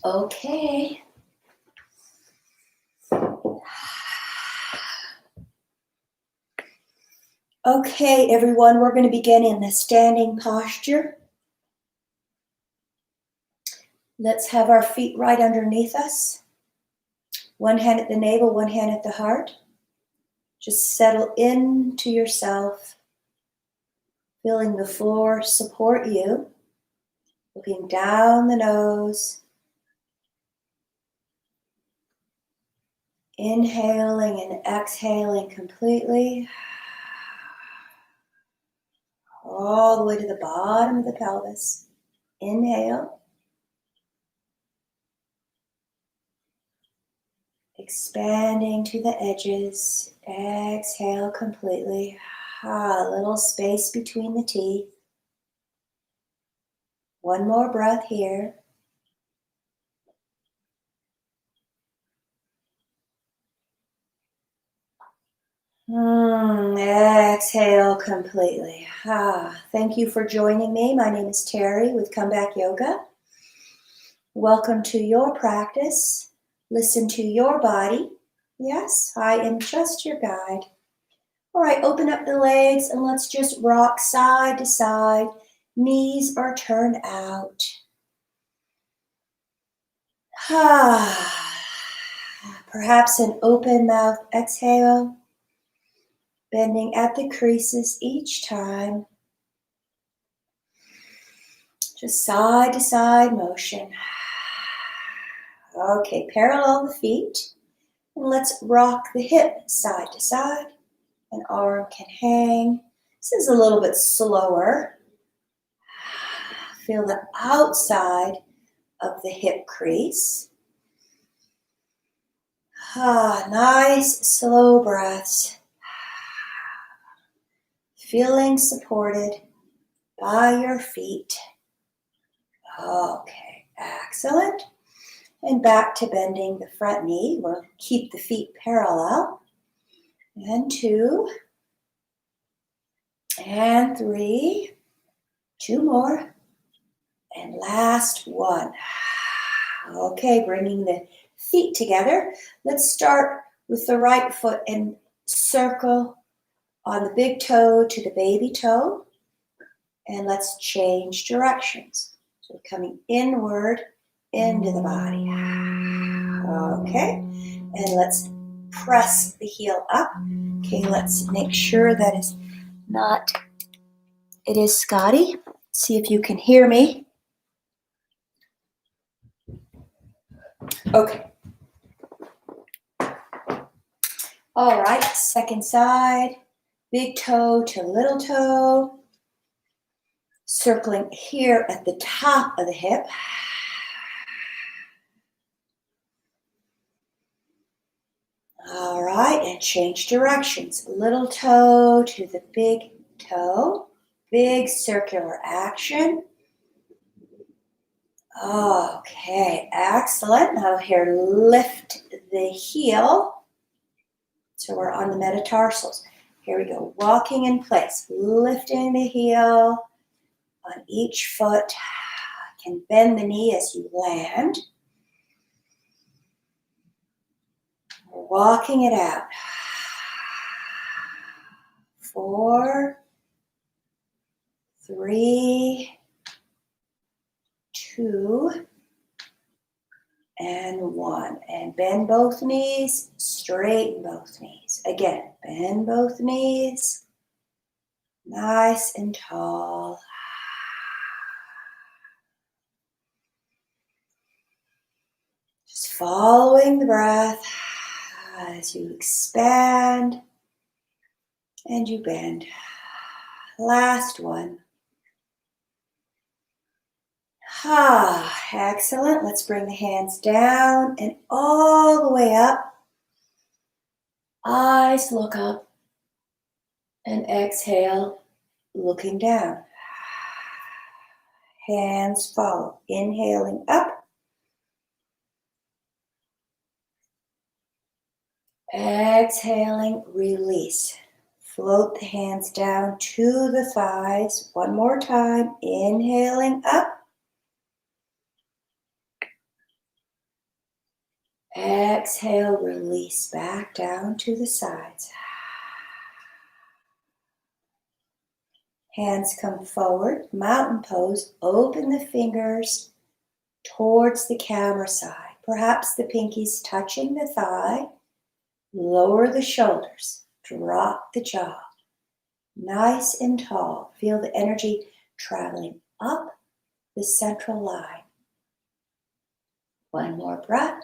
Okay. Okay, everyone, we're going to begin in the standing posture. Let's have our feet right underneath us. One hand at the navel, one hand at the heart. Just settle into yourself, feeling the floor support you, looking down the nose, inhaling and exhaling completely, all the way to the bottom of the pelvis. Inhale. Expanding to the edges. Exhale completely. A little space between the teeth. One more breath here. Exhale completely. Thank you for joining me. My name is Teri with Comeback Yoga. Welcome to your practice. Listen to your body. Yes, I am just your guide. All right, open up the legs and let's just rock side to side. Knees are turned out. Perhaps an open mouth exhale, bending at the creases each time. Just side to side motion. Okay, parallel the feet. And let's rock the hip side to side. An arm can hang. This is a little bit slower. Feel the outside of the hip crease. Nice slow breaths. Feeling supported by your feet. Okay, excellent. And back to bending the front knee. We'll keep the feet parallel. And 2. And 3. 2 more. And last 1. Okay, bringing the feet together. Let's start with the right foot and circle on the big toe to the baby toe. And let's change directions. So coming inward into the body. Okay, and let's press the heel up. Okay, let's make sure that is not, it is Scotty. See if you can hear me. Okay. All right, second side, big toe to little toe. Circling here at the top of the hip. All right, and change directions. Little toe to the big toe. Big circular action. Okay, excellent. Now here, lift the heel. So we're on the metatarsals. Here we go, walking in place. Lifting the heel on each foot. Can bend the knee as you land. Walking it out. 4, 3, 2, and 1. And bend both knees, straighten both knees. Again, bend both knees. Nice and tall. Just following the breath as you expand and you bend. Last one. Excellent. Let's bring the hands down and all the way up. Eyes look up and exhale, looking down. Hands follow. Inhaling up. Exhaling, release. Float the hands down to the thighs. One more time. Inhaling up. Exhale, release back down to the sides. Hands come forward, mountain pose. Open the fingers towards the camera side. Perhaps the pinkies touching the thigh. Lower the shoulders. Drop the jaw. Nice and tall. Feel the energy traveling up the central line. One more breath.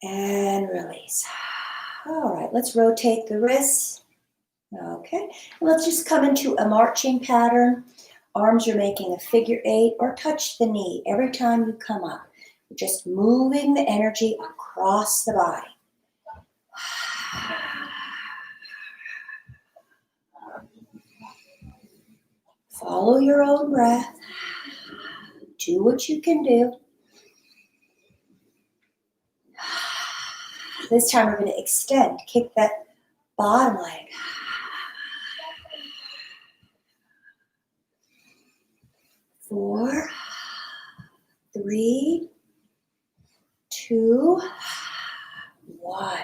And release. All right, let's rotate the wrists. Okay, let's just come into a marching pattern. Arms are making a figure 8 or touch the knee every time you come up. You're just moving the energy across the body. Follow your own breath. Do what you can do. This time we're going to extend. Kick that bottom leg. 4, 3, 2, 1.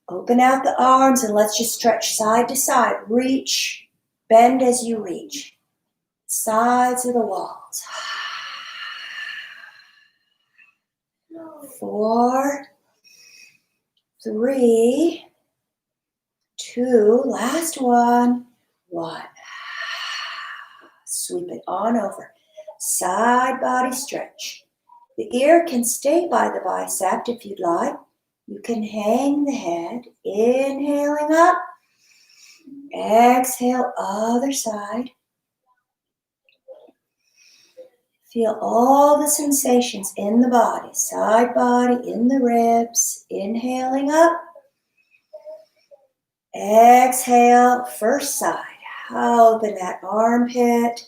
Open out the arms and let's just stretch side to side. Reach, bend as you reach. Sides of the walls. 4, 3, 2, last one, 1. Sweep it on over. Side body stretch. The ear can stay by the bicep if you'd like. You can hang the head. Inhaling up. Exhale, other side. Feel all the sensations in the body. Side body, in the ribs. Inhaling up. Exhale, first side. Open that armpit.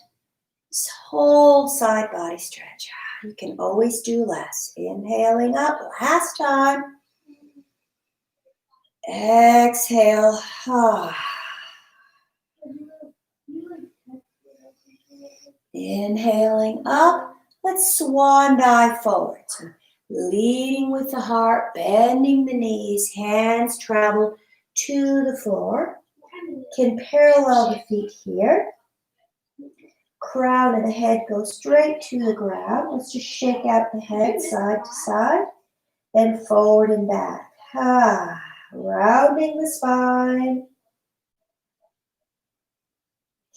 Just hold side body stretch. You can always do less. Inhaling up, last time. Exhale. Inhaling up. Let's swan dive forward. So leading with the heart, bending the knees, hands travel to the floor. Can parallel the feet here. Crown of the head goes straight to the ground. Let's just shake out the head side to side. Then forward and back. Rounding the spine.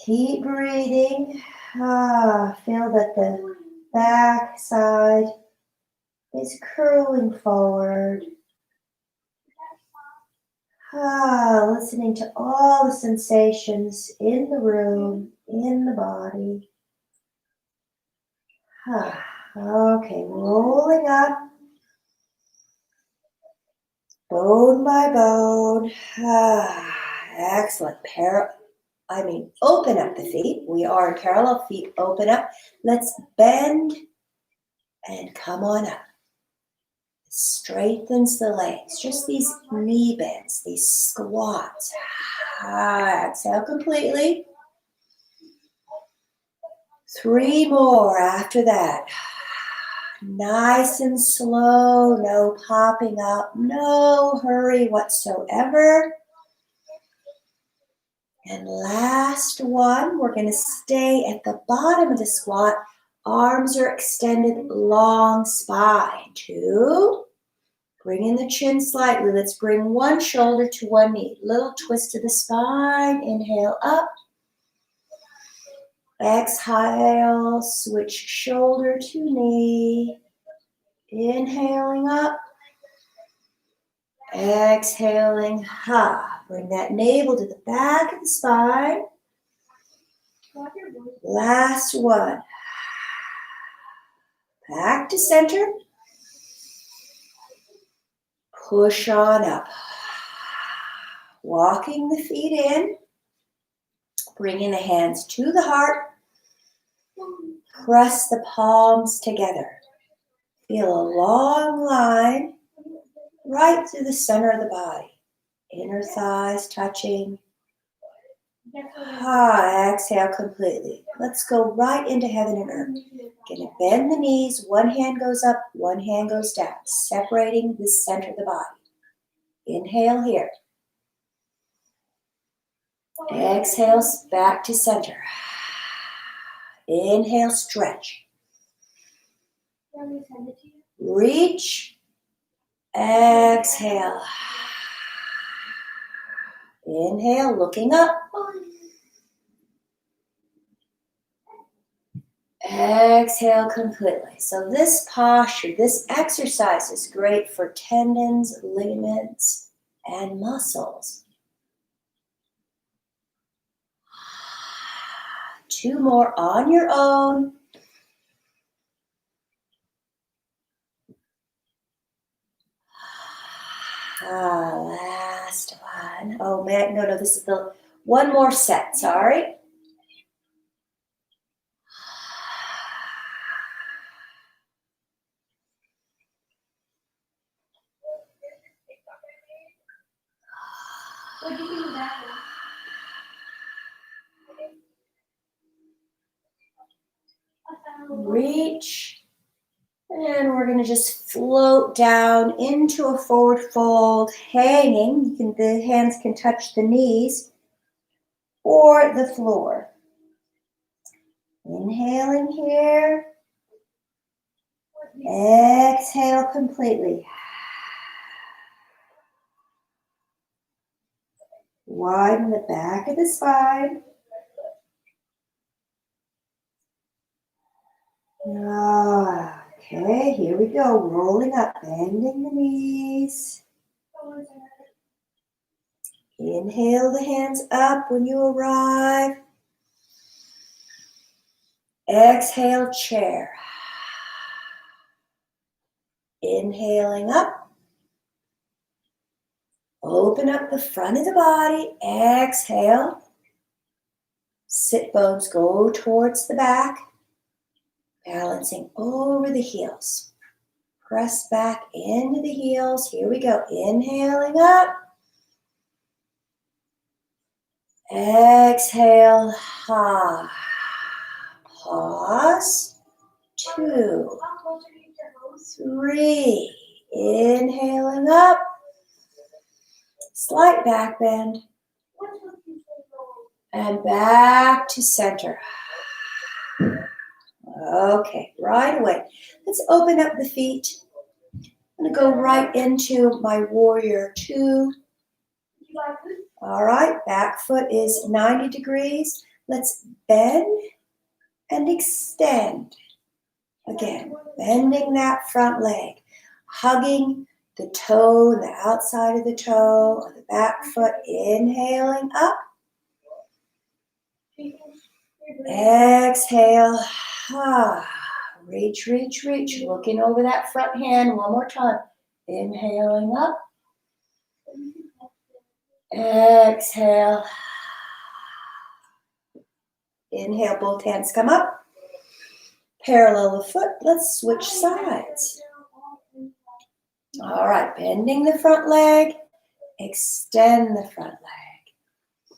Keep breathing. Feel that the back side is curling forward. Listening to all the sensations in the room, in the body. Okay, rolling up. Bone by bone. Excellent. Open up the feet. We are in parallel. Feet open up. Let's bend and come on up. Strengthens the legs. Just these knee bends, these squats. Exhale completely. 3 more after that. Nice and slow, no popping up, no hurry whatsoever. And last one, we're going to stay at the bottom of the squat. Arms are extended, long spine. 2. Bring in the chin slightly. Let's bring one shoulder to one knee. Little twist of the spine. Inhale up. Exhale, switch shoulder to knee. Inhaling up. Exhaling. Bring that navel to the back of the spine. Last one. Back to center. Push on up. Walking the feet in. Bringing the hands to the heart. Press the palms together. Feel a long line right through the center of the body. Inner thighs touching. Exhale completely. Let's go right into heaven and earth. Gonna bend the knees. One hand goes up, one hand goes down, separating the center of the body. Inhale here. Exhale back to center. Inhale, stretch. Reach. Exhale. Inhale, looking up. Exhale completely. So this posture, this exercise is great for tendons, ligaments, and muscles. 2 more on your own. Last one. Oh man, no, this is the one more set, sorry. What do you think of that one? Reach. And we're going to just float down into a forward fold, hanging. The hands can touch the knees or the floor. Inhaling here. Exhale completely. Widen the back of the spine. Okay, here we go. Rolling up, bending the knees. Inhale the hands up when you arrive. Exhale, chair. Inhaling up. Open up the front of the body. Exhale. Sit bones go towards the back. Balancing over the heels. Press back into the heels. Here we go. Inhaling up. Exhale. Pause. 2, 3. Inhaling up. Slight back bend. And back to center. Okay, right away. Let's open up the feet. I'm going to go right into my warrior 2. All right, back foot is 90 degrees. Let's bend and extend. Again, bending that front leg, hugging the toe, the outside of the toe, or the back foot, inhaling up. Exhale. Reach, reach, reach. Looking over that front hand one more time. Inhaling up. Exhale. Inhale, both hands come up. Parallel the foot. Let's switch sides. All right, bending the front leg. Extend the front leg.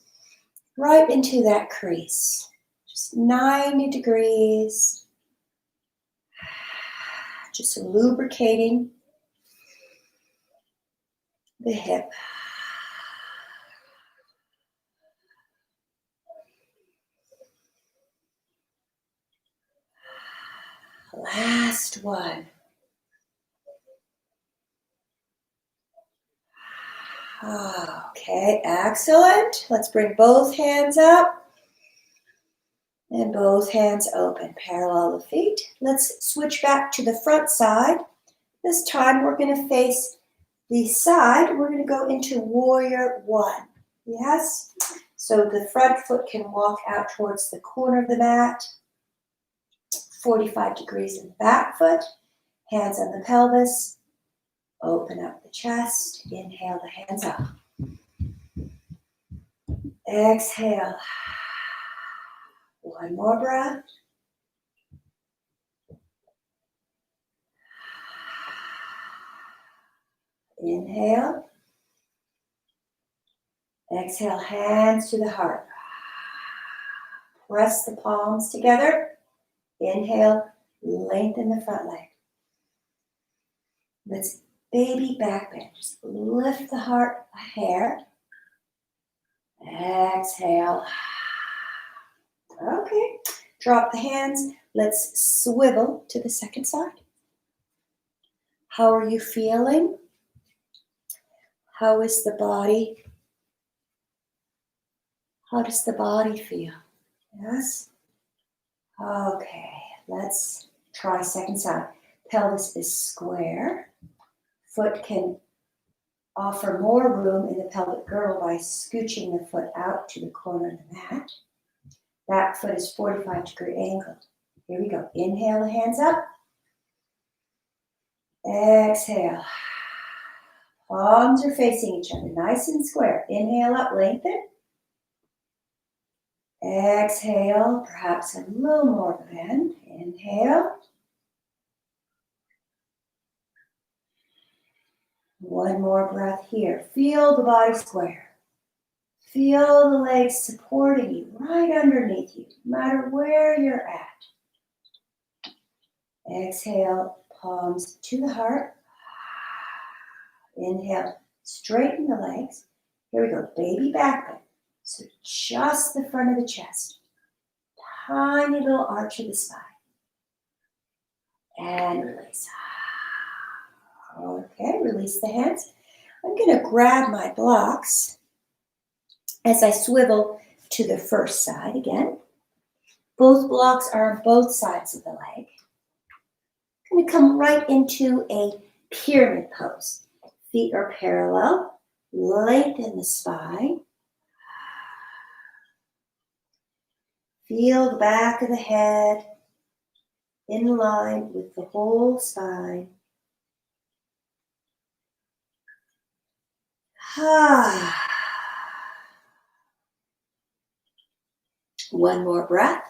Right into that crease. Just 90 degrees. Just lubricating the hip. Last one. Okay, excellent. Let's bring both hands up and both hands open. Parallel the feet. Let's switch back to the front side. This time we're going to face the side. We're going to go into warrior 1. Yes? So the front foot can walk out towards the corner of the mat. 45 degrees in the back foot. Hands on the pelvis. Open up the chest. Inhale the hands up. Exhale. One more breath. Inhale. Exhale, hands to the heart. press the palms together. Inhale, lengthen the front leg. Let's baby back bend. Just lift the heart a hair. Exhale. Okay, drop the hands. Let's swivel to the second side. How are you feeling? How is the body? How does the body feel? Yes? Okay, let's try second side. Pelvis is square. Foot can offer more room in the pelvic girdle by scooching the foot out to the corner of the mat. Back foot is 45-degree angle. Here we go. Inhale, the hands up. Exhale. Palms are facing each other, nice and square. Inhale up, lengthen. Exhale, perhaps a little more bend. Inhale. One more breath here. Feel the body square. Feel the legs supporting you right underneath you, no matter where you're at. Exhale, palms to the heart. Inhale, straighten the legs. Here we go, baby back bend. So just the front of the chest. Tiny little arch of the spine. And release. Okay, release the hands. I'm going to grab my blocks as I swivel to the first side again. Both blocks are on both sides of the leg. I'm going to come right into a pyramid pose. Feet are parallel. Lengthen the spine. Feel the back of the head in line with the whole spine. One more breath.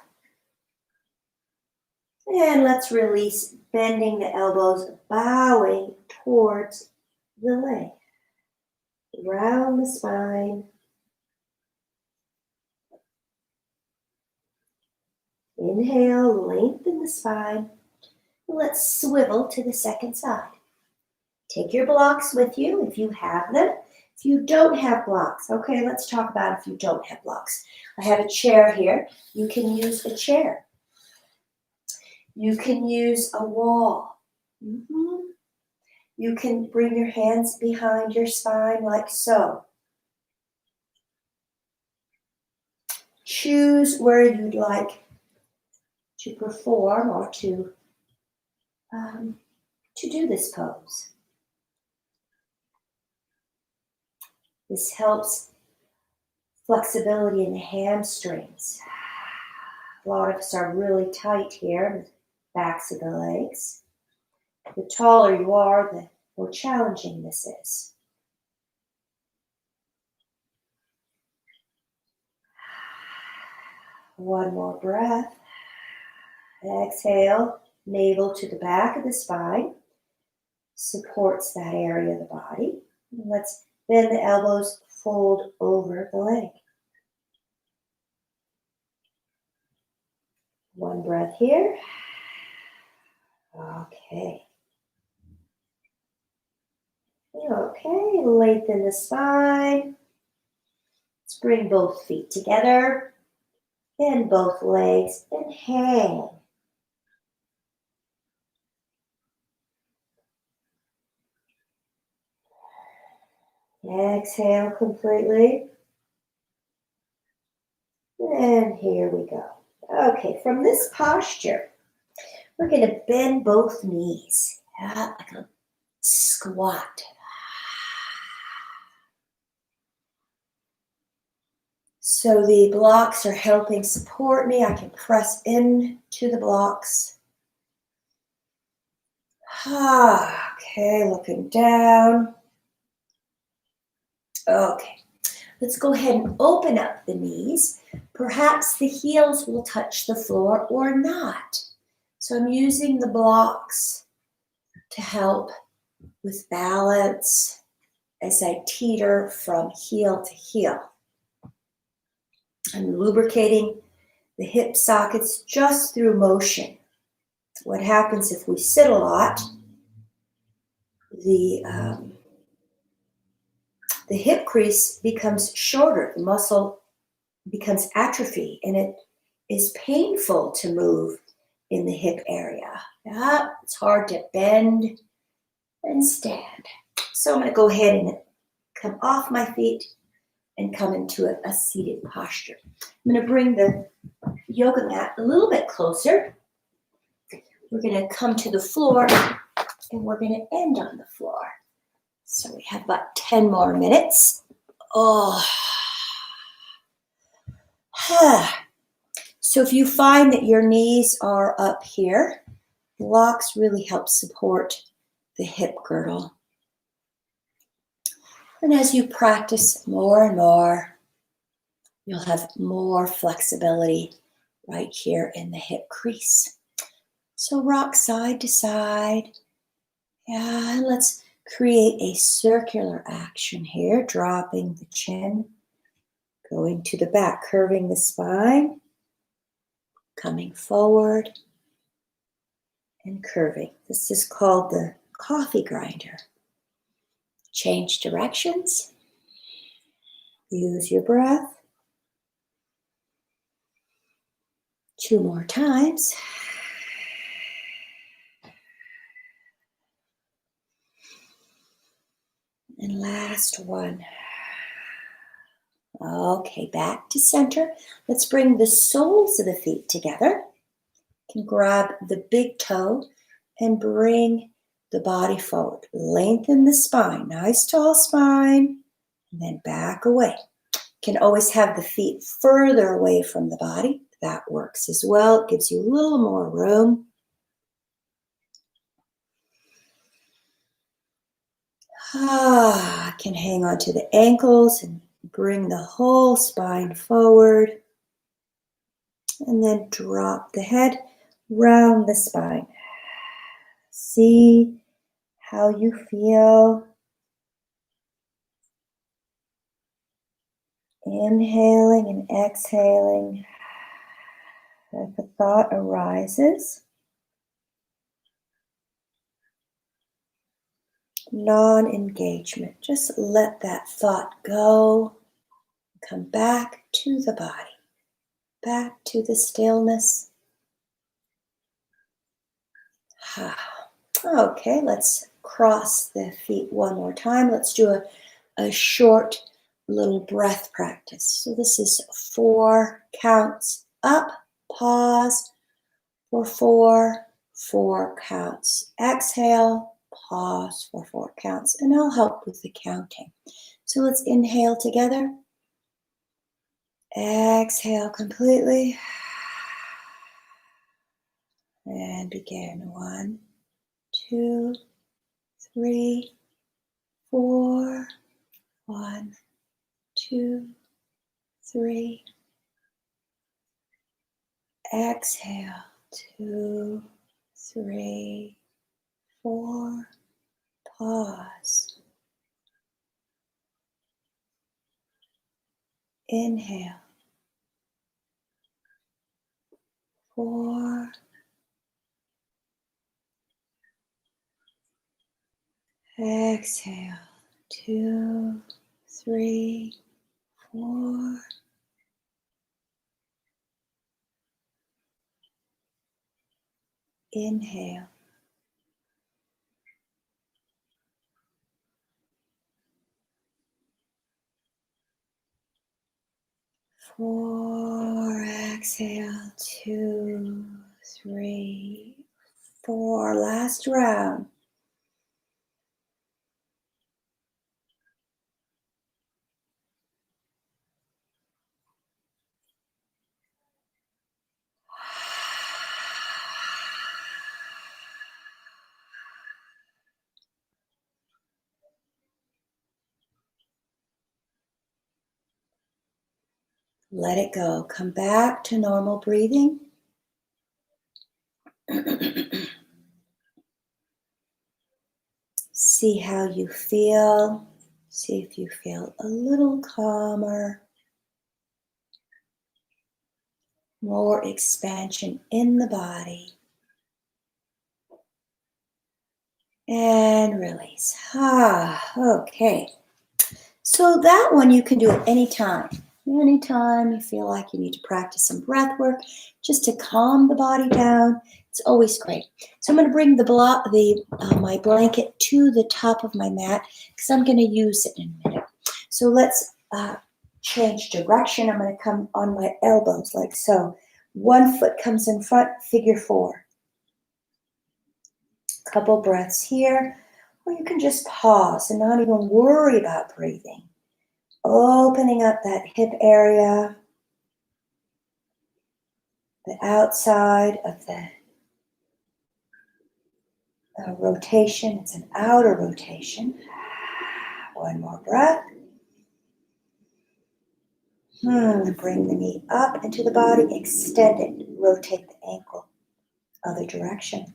And let's release, bending the elbows, bowing towards the leg. Round the spine. Inhale, lengthen the spine. Let's swivel to the second side. Take your blocks with you if you have them. If you don't have blocks, okay, let's talk about if you don't have blocks. I have a chair here. You can use a chair. You can use a wall. You can bring your hands behind your spine like so. Choose where you'd like to perform or to do this pose. This helps flexibility in the hamstrings. A lot of us are really tight here in the backs of the legs. The taller you are, the more challenging this is. One more breath. Exhale, navel to the back of the spine. Supports that area of the body. And let's bend the elbows, fold over the leg. One breath here. Okay. Okay, lengthen the spine. Let's bring both feet together. Bend both legs and hang. Exhale completely. And here we go. Okay, from this posture, we're going to bend both knees. Like a squat. So the blocks are helping support me. I can press into the blocks. Okay, looking down. Okay, let's go ahead and open up the knees. Perhaps the heels will touch the floor or not. So I'm using the blocks to help with balance as I teeter from heel to heel. I'm lubricating the hip sockets just through motion. What happens if we sit a lot, the hip crease becomes shorter, the muscle becomes atrophy, and it is painful to move in the hip area. Yeah, it's hard to bend and stand. So I'm going to go ahead and come off my feet and come into a seated posture. I'm going to bring the yoga mat a little bit closer. We're going to come to the floor and we're going to end on the floor. So we have about 10 more minutes. Oh. So if you find that your knees are up here, blocks really help support the hip girdle. And as you practice more and more, you'll have more flexibility right here in the hip crease. So rock side to side. Yeah, and let's create a circular action here, dropping the chin, going to the back, curving the spine, coming forward, and curving. This is called the coffee grinder. Change directions. Use your breath. 2 more times. And last one. Okay, back to center. Let's bring the soles of the feet together. You can grab the big toe and bring the body forward. Lengthen the spine. Nice tall spine. And then back away. You can always have the feet further away from the body. That works as well. It gives you a little more room. Can hang on to the ankles and bring the whole spine forward. And then drop the head, round the spine. See how you feel. Inhaling and exhaling. If a thought arises, non-engagement. Just let that thought go. Come back to the body, back to the stillness. Okay, let's cross the feet one more time. Let's do a short little breath practice. So this is 4 counts up, pause for 4, 4 counts. Exhale, pause for 4 counts, and I'll help with the counting. So let's inhale together. Exhale completely. And begin. 1, 2, 3, 4. 1, 2, 3. Exhale. 2, 3, 4. Pause. Inhale. 4. Exhale. 2, 3, 4. Inhale. 4. Exhale. 2, 3, 4. Last round. Let it go. Come back to normal breathing. See how you feel. See if you feel a little calmer. More expansion in the body. And release. Okay. So that one you can do at any time. Anytime you feel like you need to practice some breath work, just to calm the body down. It's always great. So I'm going to bring my blanket to the top of my mat because I'm going to use it in a minute. So let's change direction. I'm going to come on my elbows like so. One foot comes in front, figure 4. Couple breaths here, or you can just pause and not even worry about breathing. Opening up that hip area, the outside of the rotation. It's an outer rotation. One more breath. Bring the knee up into the body, extend it, rotate the ankle, other direction.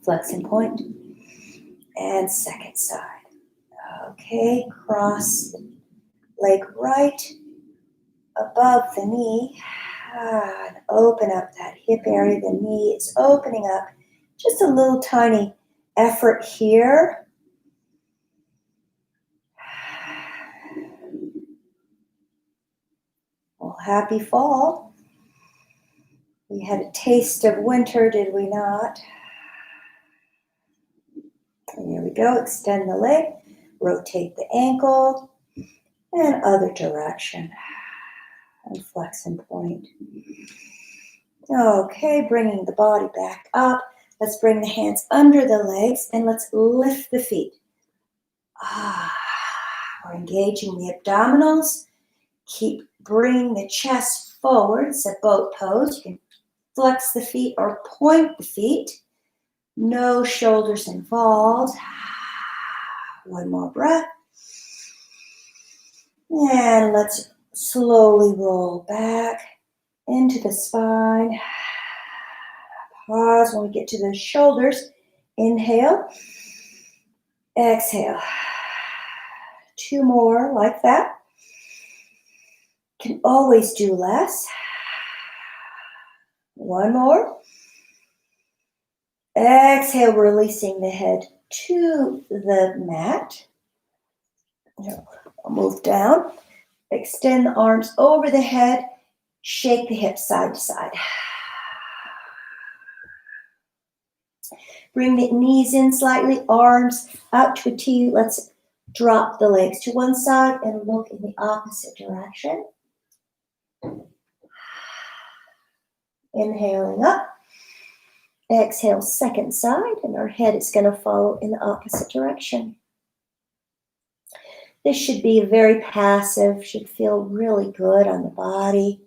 Flex and point. And second side. Okay, cross the leg right above the knee. And open up that hip area. The knee is opening up. Just a little tiny effort here. Well, happy fall. We had a taste of winter, did we not? And here we go. Extend the leg. Rotate the ankle. And other direction. And flex and point. Okay, bringing the body back up. Let's bring the hands under the legs and let's lift the feet. We're engaging the abdominals. Keep bringing the chest forward. It's a boat pose. You can flex the feet or point the feet. No shoulders involved. One more breath. And let's slowly roll back into the spine. Pause when we get to the shoulders. Inhale. Exhale. 2 more like that. Can always do less. 1 more. Exhale, releasing the head to the mat. I'll move down. Extend the arms over the head. Shake the hips side to side. Bring the knees in slightly, arms out to a T. Let's drop the legs to one side and look in the opposite direction. Inhaling up. Exhale, second side, and our head is going to follow in the opposite direction. This should be very passive, should feel really good on the body.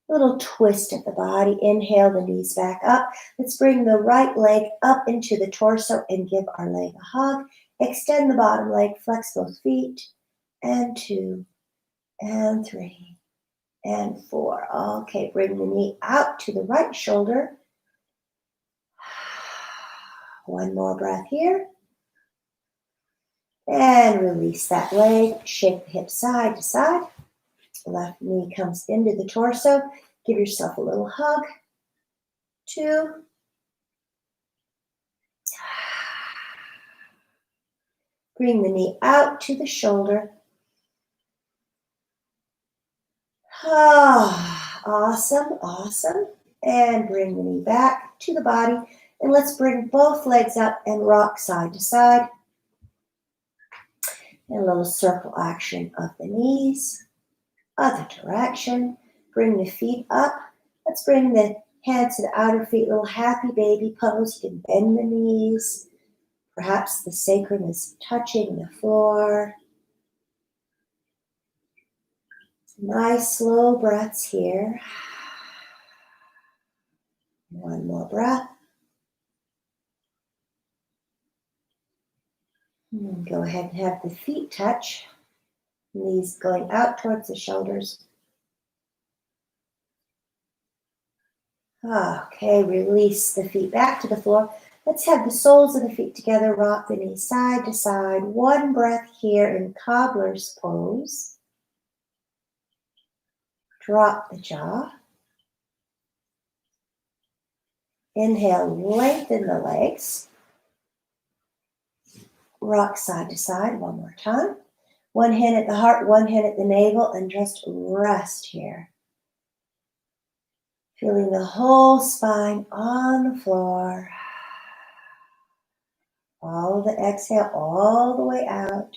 Little twist of the body. Inhale, the knees back up. Let's bring the right leg up into the torso and give our leg a hug. Extend the bottom leg, flex both feet. And 2, and 3, and 4. Okay, bring the knee out to the right shoulder. 1 more breath here. And release that leg. Shake the hips side to side. Left knee comes into the torso. Give yourself a little hug. 2. Bring the knee out to the shoulder. Awesome, awesome. And bring the knee back to the body. And let's bring both legs up and rock side to side. And a little circle action of the knees. Other direction. Bring the feet up. Let's bring the hands to the outer feet. Little happy baby pose. You can bend the knees. Perhaps the sacrum is touching the floor. Nice slow breaths here. 1 more breath. Go ahead and have the feet touch. Knees going out towards the shoulders. Okay, release the feet back to the floor. Let's have the soles of the feet together. Rock the knees side to side. 1 breath here in cobbler's pose. Drop the jaw. Inhale, lengthen the legs. Rock side to side one more time. One hand at the heart, one hand at the navel, and just rest here. Feeling the whole spine on the floor. Follow the exhale all the way out.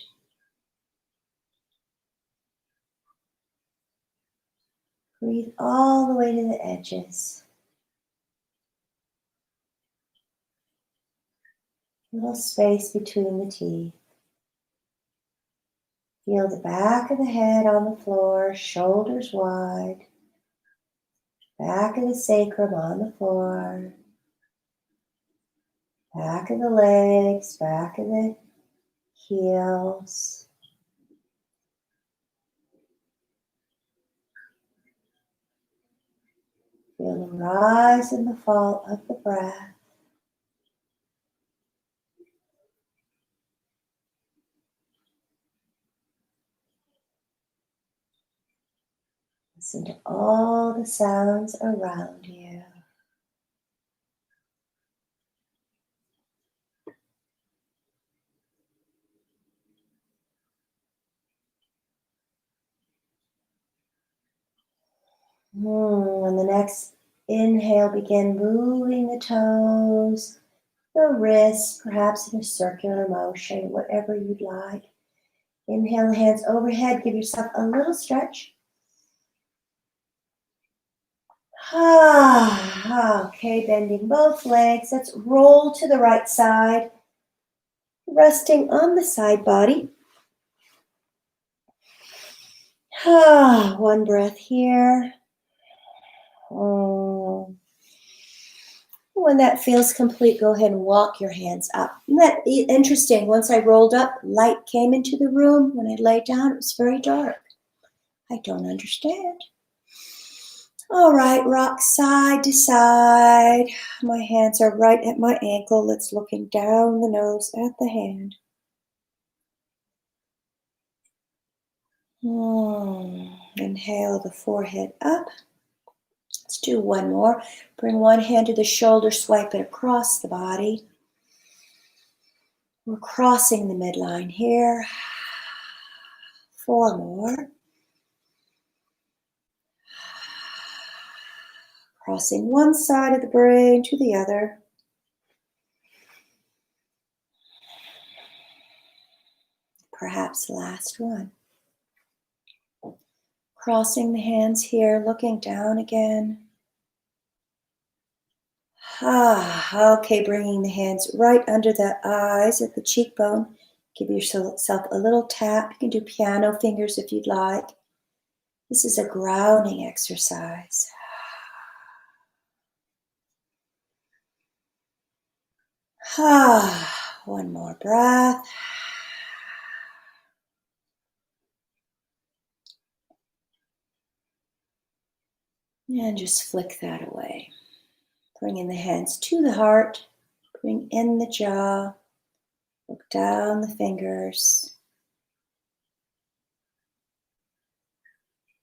Breathe all the way to the edges. Little space between the teeth. Feel the back of the head on the floor, shoulders wide. Back of the sacrum on the floor. Back of the legs, back of the heels. Feel the rise and the fall of the breath. Listen to all the sounds around you. On the next inhale, begin moving the toes, the wrists, perhaps in a circular motion, whatever you'd like. Inhale, hands overhead, give yourself a little stretch. Okay, bending both legs. Let's roll to the right side, resting on the side body. One breath here. When that feels complete, go ahead and walk your hands up. Isn't that interesting? Once I rolled up, light came into the room. When I lay down, it was very dark. I don't understand. All right, rock side to side. My hands are right at my ankle. Let's looking down the nose at the hand. Inhale the forehead up. Let's do one more. Bring one hand to the shoulder, swipe it across the body. We're crossing the midline here. 4 more. Crossing one side of the brain to the other. Perhaps the last one. Crossing the hands here, looking down again. Okay, bringing the hands right under the eyes at the cheekbone. Give yourself a little tap. You can do piano fingers if you'd like. This is a grounding exercise. One more breath. And just flick that away. Bringing the hands to the heart. Bring in the jaw. Look down the fingers.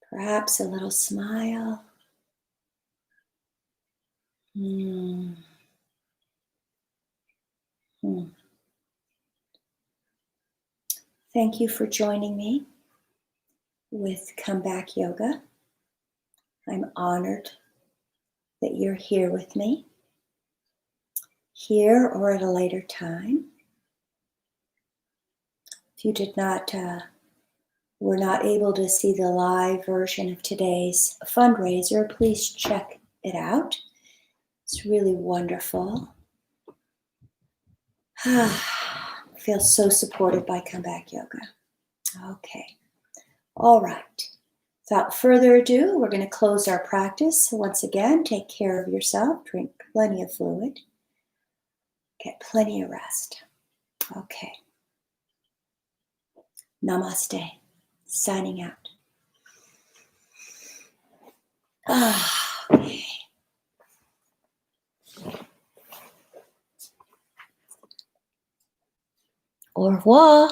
Perhaps a little smile. Thank you for joining me with Comeback Yoga. I'm honored that you're here with me, here or at a later time. If you were not able to see the live version of today's fundraiser, please check it out. It's really wonderful. I feel so supported by Comeback Yoga. Okay. All right. Without further ado, we're going to close our practice. Once again, take care of yourself. Drink plenty of fluid. Get plenty of rest. Okay. Namaste. Signing out. Okay. Au revoir.